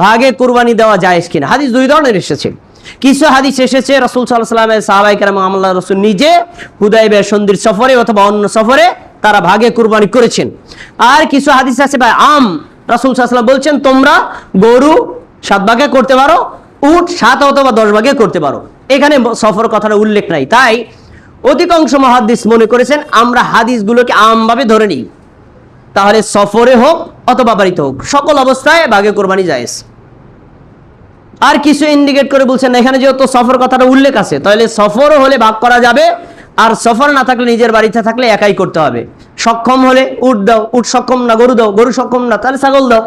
ভাগে কুরবানি দেওয়া জায়েজ কিনা। হাদিস দুই ধরনের এসেছে। কিছু হাদিস এসেছে রাসূল সাল্লাল্লাহু আলাইহি ওয়াসাল্লামের সাহাবায়ে কেরাম আল্লাহ রাসূল নিজে হুদায়বিয়া সন্ধির সফরে অথবা অন্য সফরে তারা ভাগে কুরবানি করেছেন। আর কিছু হাদিস আছে ভাই রাসূল সাল্লাল্লাহু আলাইহি ওয়াসাল্লাম বলছেন তোমরা গরু 7 ভাগে করতে পারো, উট 7 অথবা 10 ভাগে করতে পারো। এখানে সফর কথাটা উল্লেখ নাই। তাই অধিকাংশ মুহাদ্দিস মনে করেছেন আমরা হাদিসগুলোকে আমভাবে ধরে নিই, তাহলে সফরে হোক অথবা বাড়িতে হোক সকল অবস্থায় ভাগে কুরবানি জায়েজ। আর কিছু ইন্ডিকেট করে বলছেন এখানে যেহেতু সফর কথাটা উল্লেখ আছে তাহলে সফরও হলে ভাগ করা যাবে, আর সফর না থাকলে নিজের বাড়িতে থাকলে একাই করতে হবে। সক্ষম হলে উট দাও, উট সক্ষম না গরু দাও, গরু সক্ষম না তাহলে ছাগল দাও।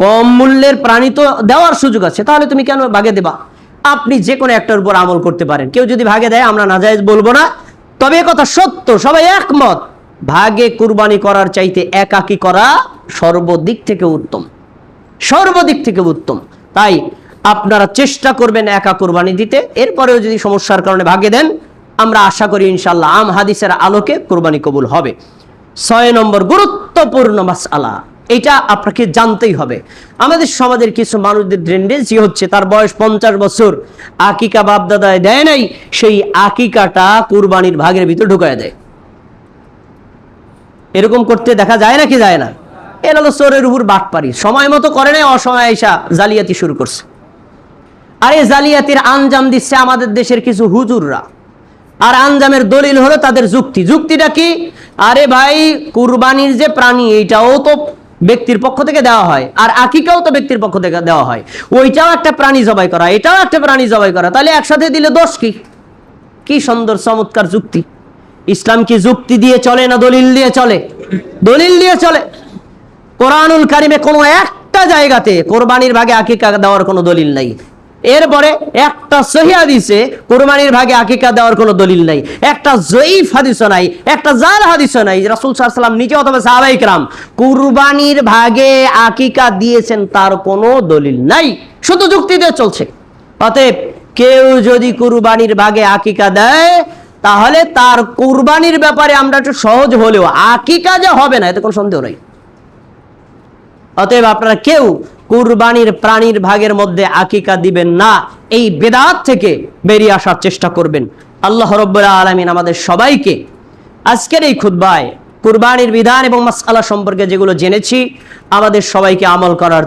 কম মূল্যের প্রাণী তো দেওয়ার সুযোগ আছে, তাহলে তুমি কেন ভাগে দেবা? আপনি যে কোনো একটার উপর আমল করতে পারেন। কেউ যদি ভাগে দেয় আমরা নাজায়েজ বলবো না, তবে কথা সত্য সবাই একমত ভাগে কুরবানি করার চাইতে একাকী করা সর্বদিক থেকে উত্তম, সর্বদিক থেকে উত্তম। তাই আপনারা চেষ্টা করবেন একা কুরবানি দিতে। এরপরেও যদি সমস্যার কারণে ভাগে দেন আমরা আশা করি ইনশাআল্লাহ আম হাদিসের আলোকে কুরবানি কবুল হবে। 6 নম্বর গুরুত্বপূর্ণ মাসআলা, এটা আপনাকে জানতেই হবে। আমাদের সমাজের কিছু মানুষদের টেন্ডেন্সি হচ্ছে তার বয়স 50 বছর, আকিকা বাপদাদায় দেয় নাই, সেই আকিকাটা কুরবানির ভাগের ভিতর ঢুকায় দেয়। এরকম করতে দেখা যায় নাকি যায় না? এর হলো চোরের উপর বাটপারি, সময় মতো করে নাই, অসময় এসা জালিয়াতি শুরু করছে। আর এই জালিয়াতির আঞ্জাম দিচ্ছে আমাদের দেশের কিছু হুজুররা। আর আঞ্জামের দলিল হলো তাদের যুক্তি। যুক্তিটা কি? আরে ভাই কুরবানির যে প্রাণী এইটাও তো ব্যক্তির পক্ষ থেকে দেওয়া হয়, আর আকিকাও তো ব্যক্তির পক্ষ থেকে দেওয়া হয়, ওইটাও একটা প্রাণী জবাই করা, এটাও একটা প্রাণী জবাই করা, তাহলে একসাথে দিলে দোষ কি? কি সুন্দর চমৎকার যুক্তি। ইসলাম কি যুক্তি দিয়ে চলে না দলিল দিয়ে চলে? দলিল দিয়ে চলে। কোরআনুল কারিমে কোনো একটা জায়গাতে কোরবানির ভাগে আকিকা দেওয়ার কোনো দলিল নাই। এরপরে একটা সহিহ হাদিসে কুরবানির ভাগে আকিকা দেওয়ার কোনো দলিল নাই, একটা জয়ীফ হাদিসও নাই, একটা জাল হাদিসও নাই। রাসূল সাল্লাল্লাহু আলাইহি ওয়াসাল্লাম নিজে অথবা সাহাবায়ে কেরাম কুরবানির ভাগে আকিকা দিয়েছেন তার কোনো দলিল নাই, শুধু যুক্তি দিয়ে চলছে। অতএব কেউ যদি কুরবানির ভাগে আকিকা দেয় তাহলে তার কুরবানির ব্যাপারে আমরা একটু সহজ হলেও আকিকা যে হবে না এতে কোনো সন্দেহ নাই। অতএব আপনারা কেউ কুরবানির প্রাণীর ভাগের মধ্যে আকিকা দিবেন না, এই বেদাত থেকে বেরিয়ে আসার চেষ্টা করবেন। আল্লাহ রাব্বুল আলামিন আমাদের সবাইকে আজকের এই খুতবায় কুরবানির বিধান এবং মাসআলা সম্পর্কে যেগুলো জেনেছি আমাদের সবাইকে আমল করার